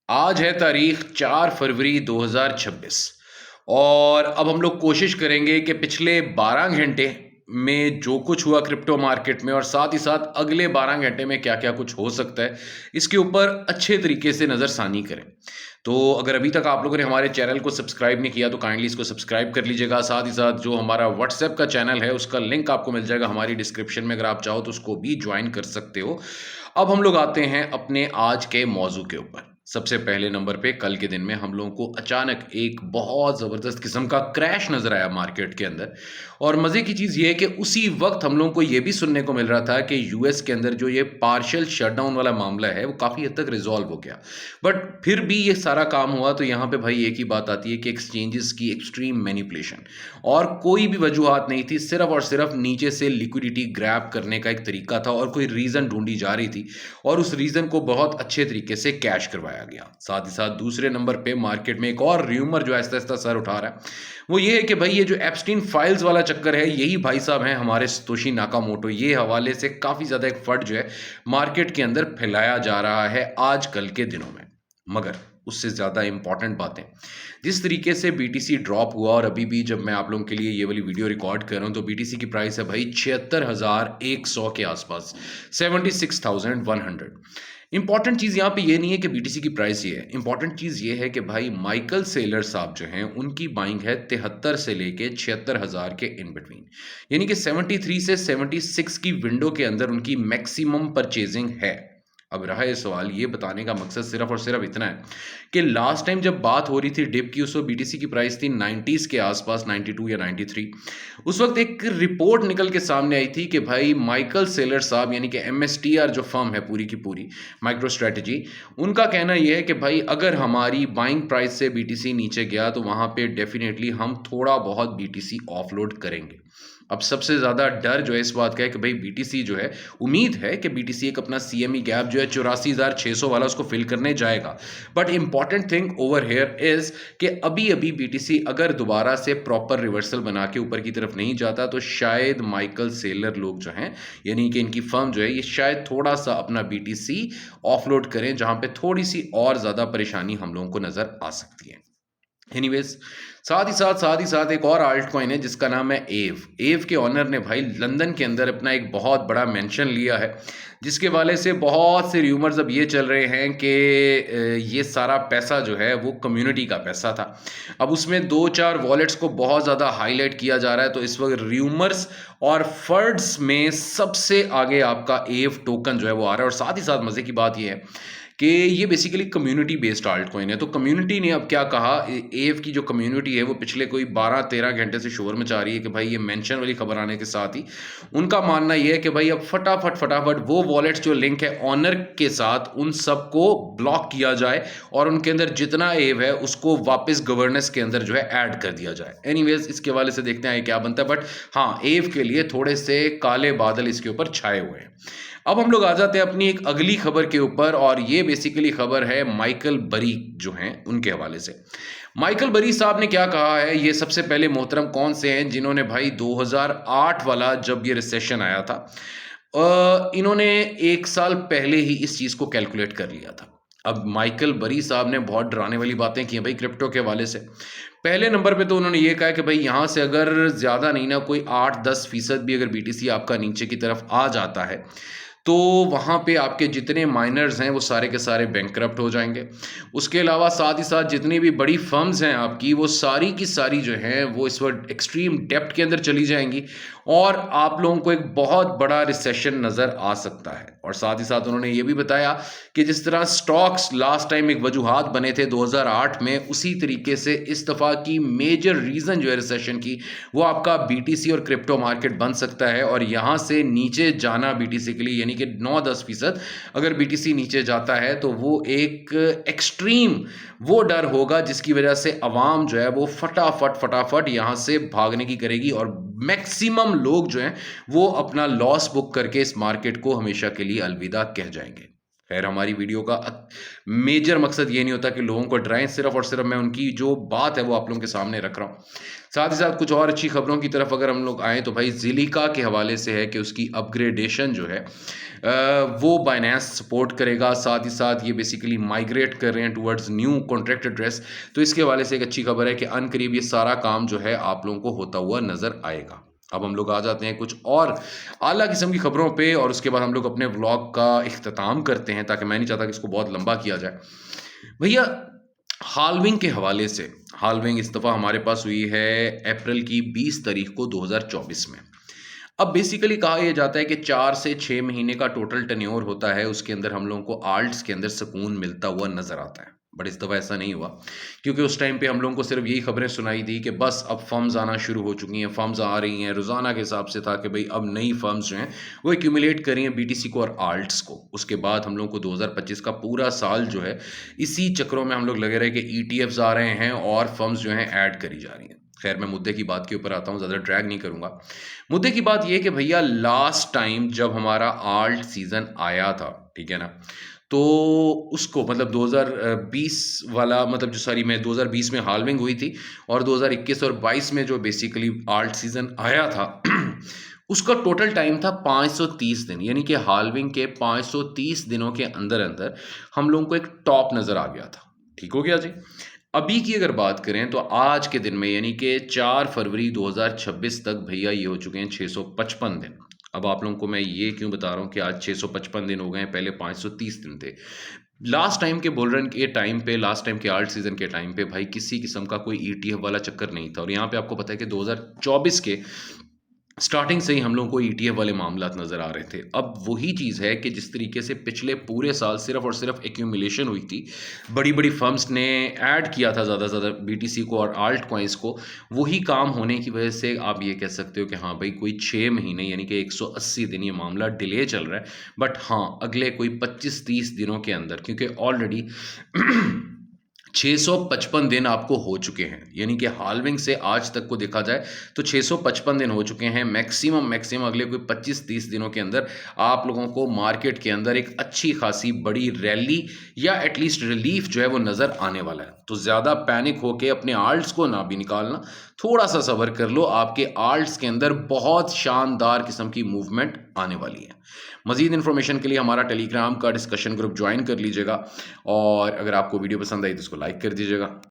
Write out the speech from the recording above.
आज है तारीख 4 फरवरी 2026 और अब हम लोग कोशिश करेंगे कि पिछले 12 घंटे में जो कुछ हुआ क्रिप्टो मार्केट में और साथ ही साथ अगले 12 घंटे में क्या-क्या कुछ हो सकता है, इसके ऊपर अच्छे तरीके से नज़रसानी करें। तो अगर अभी तक आप लोगों ने हमारे चैनल को सब्सक्राइब नहीं किया तो काइंडली इसको सब्सक्राइब कर लीजिएगा। साथ ही साथ जो हमारा व्हाट्सएप का चैनल है उसका लिंक आपको मिल जाएगा हमारी डिस्क्रिप्शन में, अगर आप चाहो तो उसको भी ज्वाइन कर सकते हो। अब हम लोग आते हैं अपने आज के मौजू के ऊपर। सबसे पहले नंबर पे कल के दिन में हम लोगों को अचानक एक बहुत ज़बरदस्त किस्म का क्रैश नज़र आया मार्केट के अंदर। और मज़े की चीज़ ये है कि उसी वक्त हम लोगों को ये भी सुनने को मिल रहा था कि यूएस के अंदर जो ये पार्शियल शटडाउन वाला मामला है वो काफ़ी हद तक रिजॉल्व हो गया। बट फिर भी ये सारा काम हुआ तो यहाँ पे भाई एक ही बात आती है कि एक्सचेंजेस की एक्सट्रीम मैनिपुलेशन और कोई भी वजूहत नहीं थी, सिर्फ और सिर्फ नीचे से लिक्विडिटी ग्रैब करने का एक तरीका था और कोई रीज़न ढूंढी जा रही थी और उस रीज़न को बहुत अच्छे तरीके से कैश करवाया गया। साथ ही साथ दूसरे नंबर पे मार्केट में एक और र्यूमर जो आहिस्ता-आहिस्ता सर उठा रहा है, वो ये है कि भाई ये जो एप्स्टीन फाइल्स वाला चक्कर है, यही भाई साहब हैं हमारे सतोशी नाकामोटो। ये हवाले से काफ़ी ज़्यादा एक फट जो है मार्केट के अंदर फैलाया जा रहा है आजकल के दिनों में। मगर उससे ज़्यादा इम्पॉर्टेंट बातें, जिस तरीके से बीटीसी ड्रॉप हुआ और अभी भी जब मैं आप लोगों के लिए ये वाली वीडियो रिकॉर्ड कर रहा हूँ तो बीटीसी की प्राइस है भाई 76,100 के आसपास, 76,100। इंपॉर्टेंट चीज़ यहाँ पे ये नहीं है कि बीटीसी की प्राइस ये है, इंपॉर्टेंट चीज़ ये है कि भाई माइकल सेलर साहब जो हैं उनकी बाइंग है 73 से लेके 76,000 के इन बिटवीन, यानी कि 73 से 76 की विंडो के अंदर उनकी मैक्सिमम परचेजिंग है। अब रहा ये सवाल, ये बताने का मकसद सिर्फ और सिर्फ इतना है कि लास्ट टाइम जब बात हो रही थी डिप की, उस वक्त बीटीसी की प्राइस थी 90s के आसपास, 92 या 93। उस वक्त एक रिपोर्ट निकल के सामने आई थी कि भाई माइकल सेलर साहब यानी कि एमएसटीआर जो फर्म है पूरी की पूरी माइक्रो स्ट्रेटजी, उनका कहना यह है कि भाई अगर हमारी बाइंग प्राइस से बीटीसी नीचे गया तो वहां पे डेफिनेटली हम थोड़ा बहुत बीटीसी ऑफलोड करेंगे। अब सबसे ज़्यादा डर जो है इस बात का है कि भाई बीटीसी जो है, उम्मीद है कि बीटीसी एक अपना सीएमई गैप जो है 84,600 वाला उसको फिल करने जाएगा। But important thing over here is कि अभी अभी बीटीसी अगर दोबारा से प्रॉपर रिवर्सल बना के ऊपर की तरफ नहीं जाता तो शायद माइकल सेलर लोग जो हैं यानी कि इनकी फर्म जो है ये शायद थोड़ा सा अपना बीटीसी ऑफलोड करें, जहां पे थोड़ी सी और ज़्यादा परेशानी हम लोगों को नज़र आ सकती है। एनीवेज, साथ ही साथ एक और आल्ट कॉइन है जिसका नाम है एव। एव के ऑनर ने भाई लंदन के अंदर अपना एक बहुत बड़ा मेंशन लिया है, जिसके वाले से बहुत से र्यूमर्स अब ये चल रहे हैं कि ये सारा पैसा जो है वो कम्युनिटी का पैसा था। अब उसमें दो चार वॉलेट्स को बहुत ज़्यादा हाईलाइट किया जा रहा है, तो इस वक्त र्यूमर्स और फर्ड्स में सबसे आगे आपका एव टोकन जो है वो आ रहा है। और साथ ही साथ मज़े की बात ये है कि ये basically community based alt coin है। तो कम्युनिटी ने अब क्या कहा, एव की जो कम्युनिटी है वो पिछले कोई 12-13 घंटे से शोर मचा रही है कि भाई ये मेंशन वाली खबर आने के साथ ही उनका मानना ये है कि भाई अब फटाफट वो वॉलेट्स जो लिंक है ऑनर के साथ उन सबको ब्लॉक किया जाए और उनके अंदर जितना एव है उसको वापस गवर्नेंस के अंदर जो है ऐड कर दिया जाए। एनीवेज, इसके वाले से देखते हैं क्या बनता है। बट हाँ, एव के लिए थोड़े से काले बादल इसके ऊपर छाए हुए हैं। अब हम लोग आ जाते हैं अपनी एक अगली खबर के ऊपर और ये बेसिकली खबर है माइकल बरी जो हैं उनके हवाले से। माइकल बरी साहब ने क्या कहा है, ये सबसे पहले मोहतरम कौन से हैं जिन्होंने भाई 2008 वाला जब ये रिसेशन आया था, इन्होंने एक साल पहले ही इस चीज़ को कैलकुलेट कर लिया था। अब माइकल बरी साहब ने बहुत डराने वाली बातें की हैं भाई क्रिप्टो के हवाले से। पहले नंबर पे तो उन्होंने ये कहा कि भाई यहाँ से अगर ज़्यादा नहीं ना कोई 8-10% भी अगर बीटीसी आपका नीचे की तरफ आ जाता है तो वहाँ पे आपके जितने माइनर्स हैं वो सारे के सारे बैंकरप्ट हो जाएंगे। उसके अलावा साथ ही साथ जितनी भी बड़ी फर्म्स हैं आपकी, वो सारी की सारी जो हैं वो इस वक्त एक्सट्रीम डेप्थ के अंदर चली जाएंगी और आप लोगों को एक बहुत बड़ा रिसेशन नज़र आ सकता है। और साथ ही साथ उन्होंने ये भी बताया कि जिस तरह स्टॉक्स लास्ट टाइम एक वजूहात बने थे 2008 में, उसी तरीके से इस दफ़ा की मेजर रीज़न जो है रिसेशन की वो आपका बीटीसी और क्रिप्टो मार्केट बन सकता है। और यहाँ से नीचे जाना बीटीसी के लिए यानी कि 9-10% अगर बीटीसी नीचे जाता है तो वो एक एक्सट्रीम वो डर होगा जिसकी वजह से अवाम जो है वो फटाफट यहाँ से भागने की करेगी और मैक्सिमम लोग जो हैं वो अपना लॉस बुक करके इस मार्केट को हमेशा के लिए अलविदा कह जाएंगे। खैर हमारी वीडियो का मेजर मकसद ये नहीं होता कि लोगों को डराएं, सिर्फ और सिर्फ मैं उनकी जो बात है वो आप लोगों के सामने रख रहा हूँ। साथ ही साथ कुछ और अच्छी खबरों की तरफ अगर हम लोग आएँ तो भाई ज़िलिका के हवाले से है कि उसकी अपग्रेडेशन जो है वो बाइनेंस सपोर्ट करेगा। साथ ही साथ ये बेसिकली माइग्रेट कर रहे हैं टुवर्ड्स न्यू कॉन्ट्रैक्ट एड्रेस। तो इसके हवाले से एक अच्छी खबर है कि अनकरीब ये सारा काम जो है आप लोगों को होता हुआ नज़र आएगा। अब हम लोग आ जाते हैं कुछ और आला किस्म की खबरों पे और उसके बाद हम लोग अपने व्लॉग का इख्तिताम करते हैं, ताकि मैं नहीं चाहता कि इसको बहुत लंबा किया जाए। भैया हाल्विंग के हवाले से, हाल्विंग इस दफ़ा हमारे पास हुई है अप्रैल की 20 तारीख को 2024 में। अब बेसिकली कहा यह जाता है कि 4 से 6 महीने का टोटल टेन्योर होता है, उसके अंदर हम लोगों को आल्ट्स के अंदर सुकून मिलता हुआ नज़र आता है। बट इस दफ़ा ऐसा नहीं हुआ, क्योंकि उस टाइम पे हम लोगों को सिर्फ यही खबरें सुनाई दी कि बस अब फर्म्स आना शुरू हो चुकी हैं, फर्म्स आ रही हैं। रोज़ाना के हिसाब से था कि भाई अब नई फर्म्स जो हैं वो एक्यूमुलेट कर रही हैं बीटीसी को और आल्ट्स को। उसके बाद हम लोगों को 2025 का पूरा साल जो है इसी चक्रों में हम लोग लगे रहे कि ईटीएफ्स आ रहे हैं और फर्म्स जो हैं ऐड करी जा रही हैं। खैर मैं मुद्दे की बात के ऊपर आता हूँ, ज़्यादा ड्रैग नहीं करूँगा। मुद्दे की बात ये कि भैया लास्ट टाइम जब हमारा आल्ट सीज़न आया था, ठीक है ना, तो उसको मतलब 2020 वाला, मतलब जो सॉरी मैं 2020 में हाल्विंग हुई थी और 2021 और 22 में जो बेसिकली आल्ट सीज़न आया था उसका टोटल टाइम था 530 दिन, यानी कि हाल्विंग के 530 दिनों के अंदर अंदर हम लोगों को एक टॉप नज़र आ गया था। ठीक हो गया जी। अभी की अगर बात करें तो आज के दिन में यानी कि 4 फरवरी 2026 तक भैया ये हो चुके हैं 655 दिन। अब आप लोगों को मैं ये क्यों बता रहा हूँ कि आज 655 दिन हो गए हैं, पहले 530 दिन थे। लास्ट टाइम के बुल रन के टाइम पे, लास्ट टाइम के आल्ट सीजन के टाइम पे भाई किसी किस्म का कोई ईटीएफ वाला चक्कर नहीं था। और यहाँ पे आपको पता है कि 2024 के स्टार्टिंग से ही हम लोगों को ईटीएफ वाले मामलात नज़र आ रहे थे। अब वही चीज़ है कि जिस तरीके से पिछले पूरे साल सिर्फ और सिर्फ एक्यूमुलेशन हुई थी, बड़ी-बड़ी फर्म्स ने ऐड किया था ज़्यादा से ज़्यादा बीटीसी को और आल्ट कॉइन्स को, वही काम होने की वजह से आप ये कह सकते हो कि हाँ भाई कोई 6 महीने यानी कि 180 दिन ये मामला डिले चल रहा है। बट हाँ, अगले कोई 25-30 दिनों के अंदर, क्योंकि ऑलरेडी 655 दिन आपको हो चुके हैं, यानी कि हाल्विंग से आज तक को देखा जाए तो 655 दिन हो चुके हैं। मैक्सिमम अगले कोई 25-30 दिनों के अंदर आप लोगों को मार्केट के अंदर एक अच्छी खासी बड़ी रैली या एटलीस्ट रिलीफ जो है वो नज़र आने वाला है। तो ज़्यादा पैनिक होके अपने आल्ट्स को ना भी निकालना, थोड़ा सा सब्र कर लो, आपके आल्ट्स के अंदर बहुत शानदार किस्म की मूवमेंट आने वाली है। मज़ीद इन्फॉर्मेशन के लिए हमारा टेलीग्राम का डिस्कशन ग्रुप ज्वाइन कर लीजिएगा और अगर आपको वीडियो पसंद आई तो इसको लाइक कर दीजिएगा।